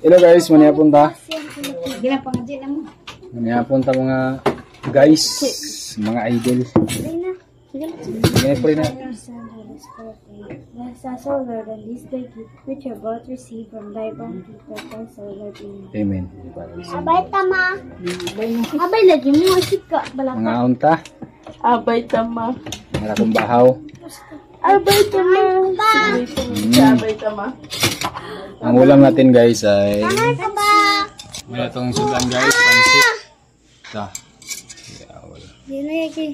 Hello guys, manihapon ta. Ginapangadya na mo. Manihapon ta mga guys, mga idol. Ganyan po rin na. Bless us, O Lord, on this day which you both receive from thy bounty, protect us, O Lord. Amen. Abay tama. Abay lagi mo sika balaka. Mga unta, Abay tama. mga akong bahaw. Abay tama. Abay tama. Ang ulam natin guys ay Tama. wala itong sudan guys, pansit. Ta. Dino yaki.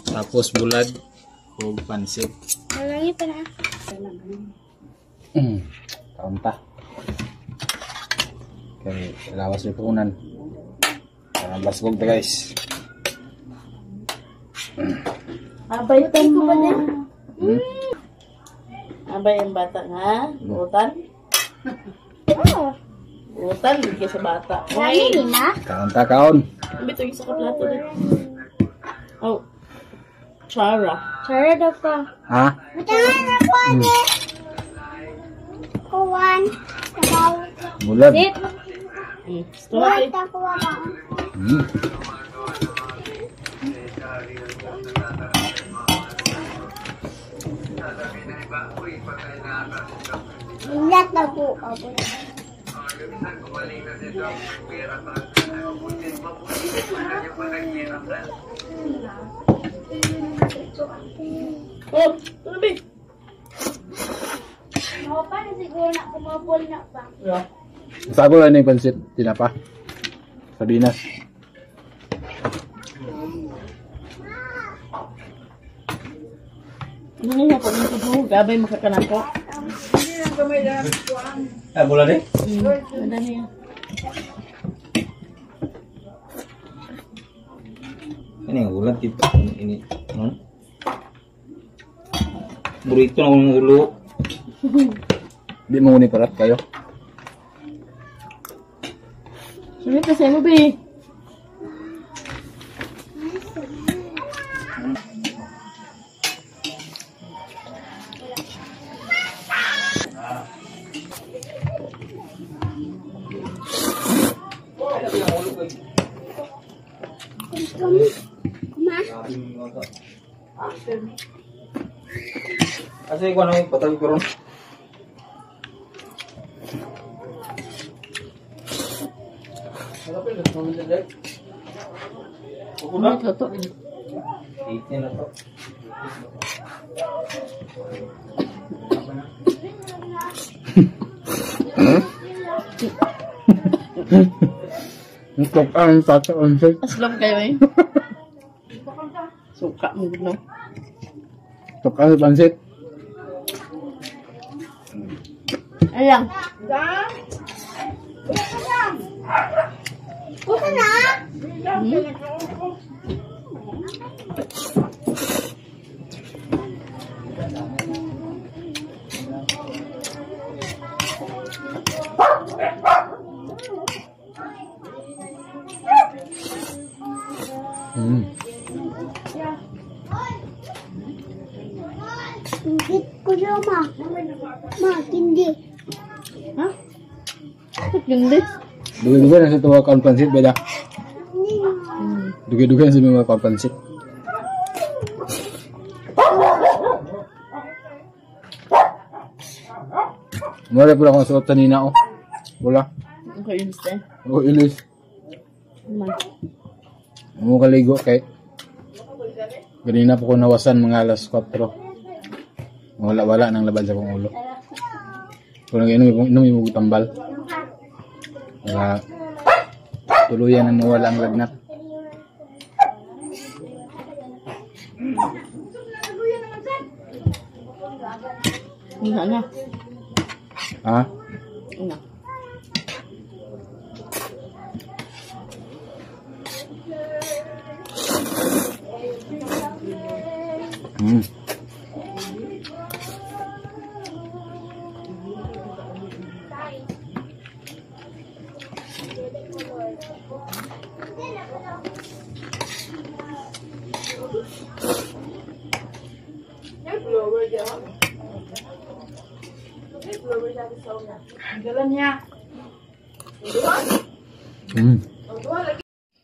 Tapos bulad o pansit. Walangi pa na. Kaunta. Okay, lawas yung punan. Basgog ta guys. Abay tama. Hmm? Abay ang bata nga. Utan. Utan, bigyan sa bata. Walangi ni na. Kaunta kaon. Bito yung sa kaplato dito. Oh. Chara. Chara daw ka. Ha? Matangan na po ate. Kuwan. Sabaw. Bulad. Sit. Story. Kuwan kuwa ba? Hmm. Ilat na po ako. Oh, tabi. Mga pa na siguro na kumapol na pa. Yeah. Sago lang yung pansit. Tinapa. Sardinas. Ano nga pag nagtutuhog, abay makakanako. Ah, bulad eh? Ganda niya. Ini yang ulat tipo ini, non? Burrito ng ulo. Di mo ni parat kayo. Sunod na sa'yo, be. Kasi ko ano patay ko ron. Ano ito to? 18 na to. Ntok ang tataon sa. Aslom kayo eh. Suka mo no? Ntok ang pansit. Ayan. Kuha na. Hindi ko siya ma. Ma, hindi. Ha? Bakit ganda? Dugi-dugi na sa tuwa kaon pansit beda. Dugi-dugi na sa mga kaon pansit. Mara pula akong suot kanina oh. Wala. Okay, yun siya. Oh, ilis. Mo kaligo kay. Ganina po ko nawasan mga alas 4. Wala nang laban sa kong ulo. Kung inom yung tambal. Kaya tuluyan ang mawala ang lagnat. Ano? Ha? Ano? Galan niya.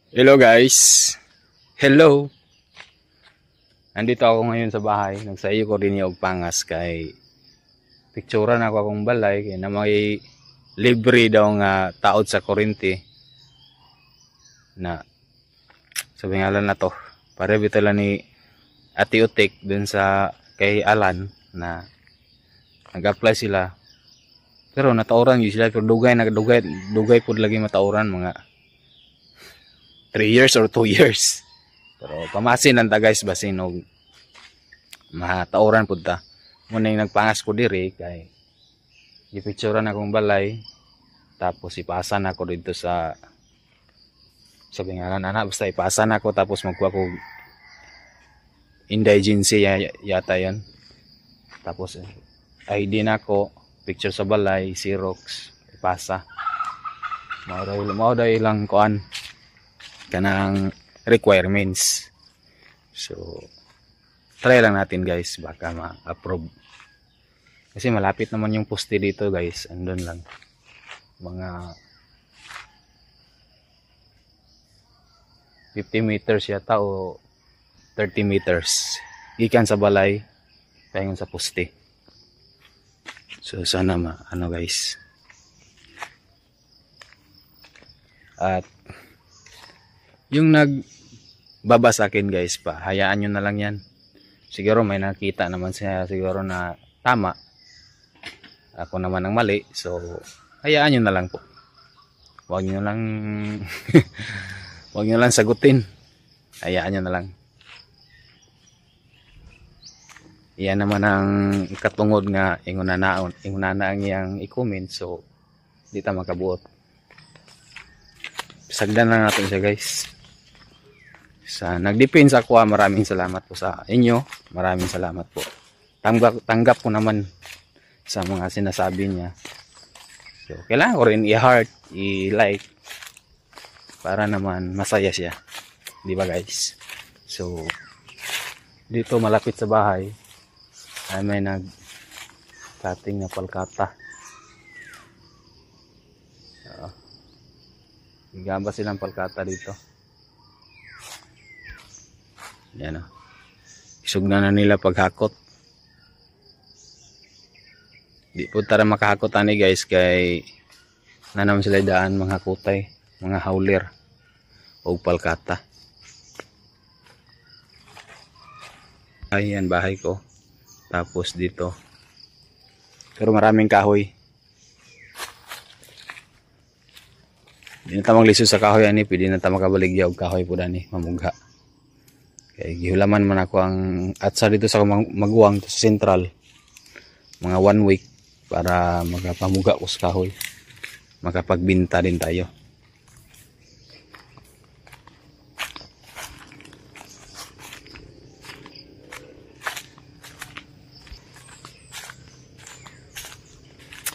Hello guys. Hello. Nandito ako ngayon sa bahay. Nagsayo ko din yung pangas kay picturean ako akong balay kay na may libre daw nga taod sa kuryente na sabi ngalan na to. Para bitala ni Ate Utik dun sa kay Alan na nag-apply sila. Pero natauran yun sila pero dugay pud lagi matauran mga 3 years or 2 years. Pero pamasin lang ta guys basin og matauran pud ta. Muna yung nagpangas ko diri kay gipicturean akong balay tapos ipasan ako dito sa sabi nga anak basta ipasan ako tapos magkuha ko indigency yata yan. Tapos ID na ako, picture sa balay, Xerox, ipasa. Mao daw ilang kuan kanang requirements. So try lang natin guys baka ma-approve. Kasi malapit naman yung poste dito guys, andun lang. Mga 50 meters yata o 30 meters. Gikan sa balay, paingon sa poste. So sana ano guys. At yung nagbaba sa akin guys pa, hayaan nyo na lang yan. Siguro may nakita naman siya siguro na tama. Ako naman ang mali. So hayaan nyo na lang po. Huwag nyo lang huwag nyo lang sagutin. Hayaan nyo na lang. Iyan naman ang katungod nga inguna na ang iyang i-comment. So di ta makabuot. Sagdan lang natin siya guys. Sa nagdepends ako, maraming salamat po sa inyo. Maraming salamat po. Tanggap ko naman sa mga sinasabi niya. So kailangan ko rin i-heart, i-like para naman masaya siya. Di ba guys? So dito malapit sa bahay ay may nag-cutting na palkata. Gigamba silang palkata dito. Yan o. Isugna na nila paghakot. Di po tara makahakot ani guys kay nanam sila daan mga kutay, mga hauler o palkata. Ayan bahay ko. Tapos dito. Pero maraming kahoy. Di na tamang liso sa kahoy ani, pwede na tamang kabaligya og kahoy po dani, mamugha. Kaya gihulaman man ako ang atsa dito sa maguwang sa sentral. Mga 1 week para magpamugha ko sa kahoy. Makapagbinta din tayo.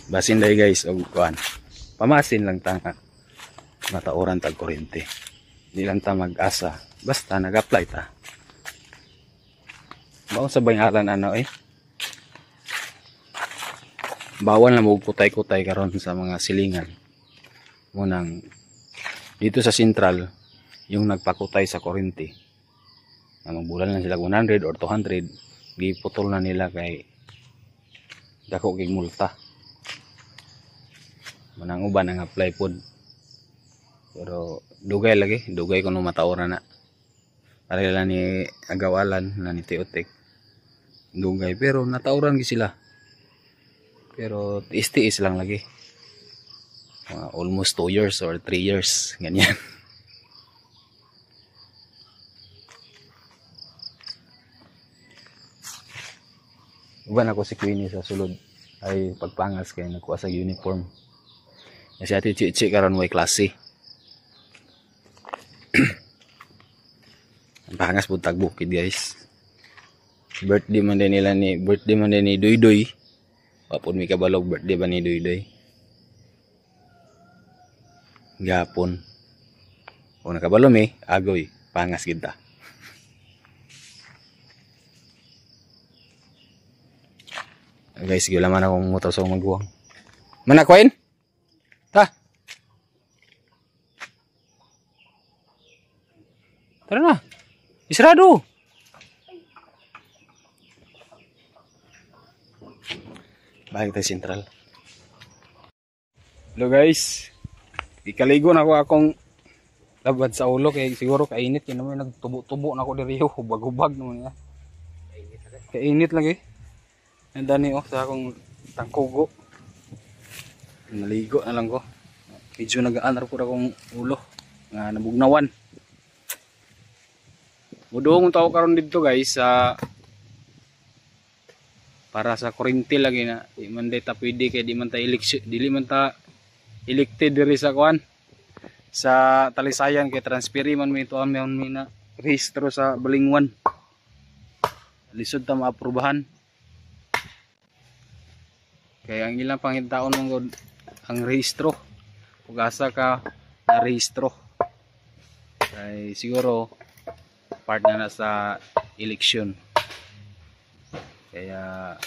Basin dahil guys og kuan. Pamasin lang ta matauran tag kuryente. Di lang ta mag-asa. Basta nag-apply ta. Baon sa bayaran ano eh. Bawal na mo kutay-kutay karon sa mga silingan. Munang dito sa sentral yung nagpakutay sa kuryente. Ang bulan lang sila 100 or 200, giputol na nila kay dako kay multa. Manang uban ang apply pod. Pero dugay lagi, dugay kuno matauran na. Para lang ni agawalan na ni Teotek. Dugay pero natauran gi sila. Pero tiis-tiis lang lagi. Almost 2 years or 3 years ganyan. Uban ako si Queenie sa sulod ay pagpangas kay nagkuha sa uniform. Kasi ati Chichi karon way klase. Pangas pud tag bukid guys. Birthday man din ni Duydoy. Wapon mi kabalog birthday ba ni Duydoy. Gapon. Kung nakabalom agoy, pangas gid ta. Guys, gila man akong motor sa magbuwang. Manakwain? Ta. Tara na. Isarado. Balik tayo sentral. Hello guys. Ikaligo na ako akong labad sa ulo kay siguro kainit yun naman nagtubo-tubo na ako diri hubag-hubag naman ya. Kainit lagi. Nandani sa akong tangkugo. Naligo na lang ko. Medyo nagaan ra pud akong ulo nga nabugnawan. Mudong tao karon dito guys sa para sa kuryente lagi na di man ta pwede kay di man ta election dili man ta elected diri sa kuan sa Talisayan kay transferi man mi to amon mi na rehistro sa Balingwan. Lisod ta maaprubahan. Kaya ang ilang pangitaon mong ang rehistro. Ug asa ka na rehistro. Kay siguro part na sa election. Kaya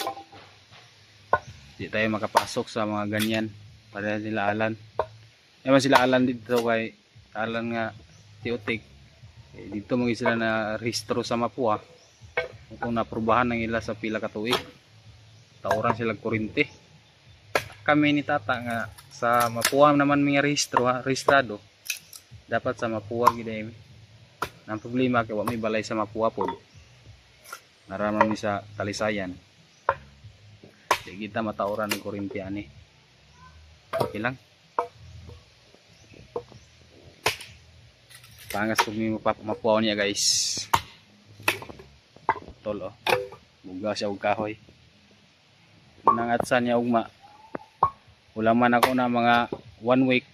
di tayo makapasok sa mga ganyan para sila alan. Naman sila alan dito kay alan nga tiotik. Dito mga sila na rehistro sa Mapua. Kung naprubahan ng ila sa pila ka tuig. Tauran sila kuryente. Kami ni tata nga sa Mapua naman mga rehistrado. Dapat sa Mapua gid ay. Ang problema kay wa may balay sa Mapua pod. Naraman ni sa Talisayan. Di kita matauran ng kuryente ani. Okay lang. Pangas pag may mapuaw niya guys. Tol buga siya og kahoy. Nangatsan niya ugma. Ulaman ako na mga 1 week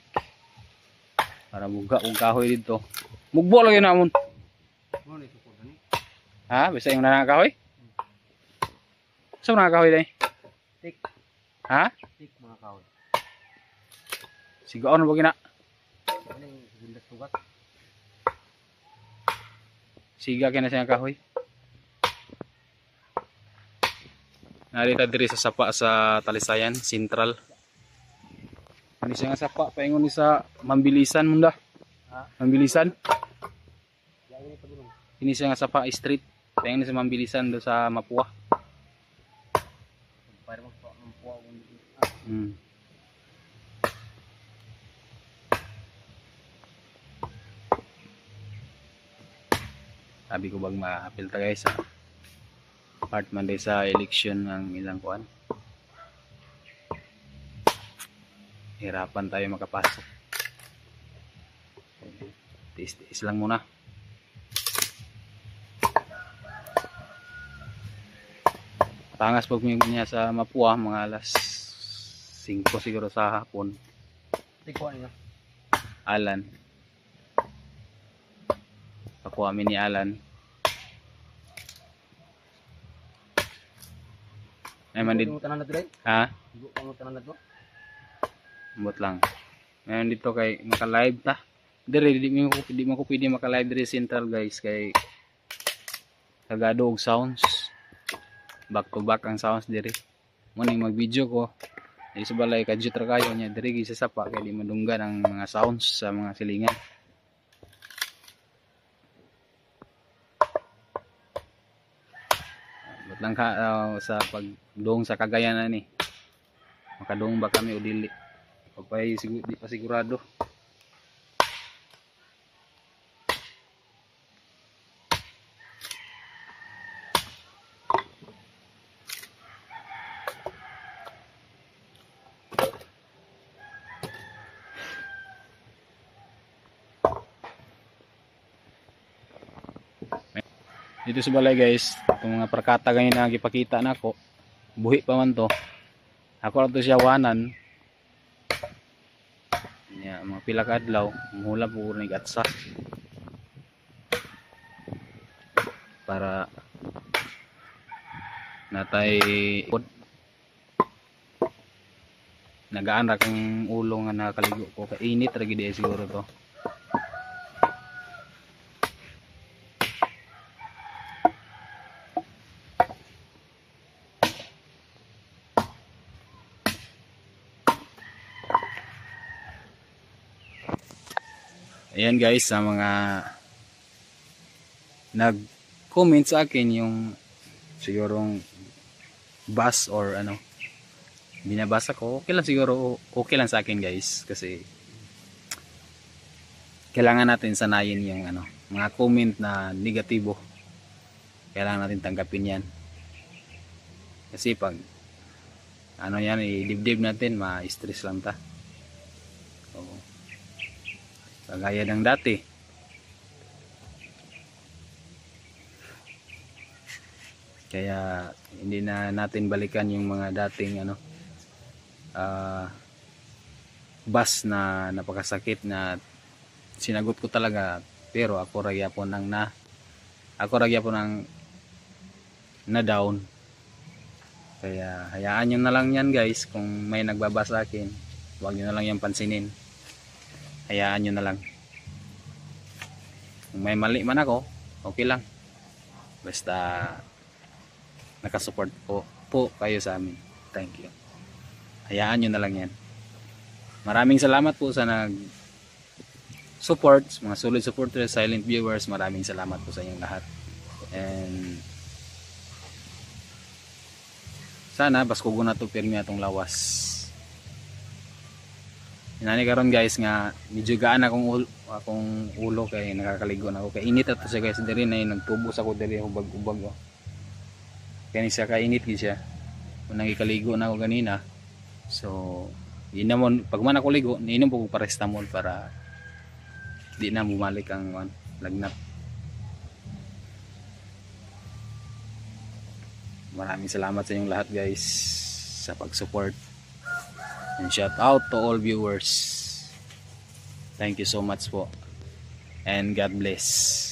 para buga og kahoy dito. Mugbo lang yun namon. Ha? Bisa yung nanakahoy? Saan nanakahoy dahi? Tik. Ha? Tik mga kahoy. Sigaon mo gina? Ano yung gundas tugat? Siga kaya na siyang kahoy. Narita diri sa sapa sa Talisayan, Central. Ano siya nga sapa? Paingon ni sa Mambilisan munda. Ha? Mambilisan? Yan yung pagulong. Ini siya nga sapa street. Paingon ni sa Mambilisan do sa Mapua. Para magpuaw ang Sabi ko bag ma-apil ta guys sa part man day sa election ng ilang kuan. Hirapan tayo makapasok. Tis lang muna. Pangas pag niya sa Mapua mga alas 5 siguro sa hapon. Tikwa niya. Alan. Pakuha ni Alan. Ay man dito. Tanan na dito. Ha? Igo mo tanan na dito. Ambot lang. Ngayon dito kay maka-live ta. Dire di mo ko pwede maka-live dire Central guys kay kagado og sounds. Back to back ang sounds dire. Mo ning mag-video ko. Di sa balay kadyo tra kayo nya dire gi sa sapa kay di madunggan ang mga sounds sa mga silingan. Ambot lang ka sa pagdong sa Cagayan na ni. Makadong ba kami o dili? Pagpay di pa sigurado. Dito sa balay guys, itong mga prakata ganyan na gipakita nako. Buhi pa man to. Ako ra to siya wanan. Ya, mga pila ka adlaw, mula po ni gatsa. Para natay nagaan ra kang ulo nga nakaligo ko kay init ra gid siguro to. Ayan guys, sa mga nag-comment sa akin yung sigurong bus or ano, binabasa ko, okay lang siguro, okay lang sa akin guys, kasi kailangan natin sanayin yung ano, mga comment na negatibo. Kailangan natin tanggapin yan. Kasi pag ano yan, idibdib natin, ma-stress lang ta. So, kagaya ng dati. Kaya hindi na natin balikan yung mga dating ano, bus na napakasakit na sinagot ko talaga, pero ako ragya po ng na down. Kaya hayaan nyo na lang yan guys. Kung may nagbabasa sa akin, huwag nyo na lang yan pansinin, hayaan nyo na lang. Kung may mali man ako, okay lang, basta nakasupport po kayo sa amin. Thank you. Hayaan nyo na lang yan. Maraming salamat po sa support, mga solid supporters, silent viewers. Maraming salamat po sa inyong lahat. And sana basko na to pirmi atong lawas. Inani karon guys nga medyo gaan akong ulo kay nakakaligo na ako. Kay init ato siya guys, diri na nagtubos ako diri ubag-ubag. Kaya siya kainit gid siya. Kung nangikaligo na ako ganina. So, yun naman, pag man ako ligo, niinom po ko paracetamol para di na bumalik ang lagnat. Maraming salamat sa inyong lahat guys sa pag-support. And shout out to all viewers. Thank you so much po. And God bless.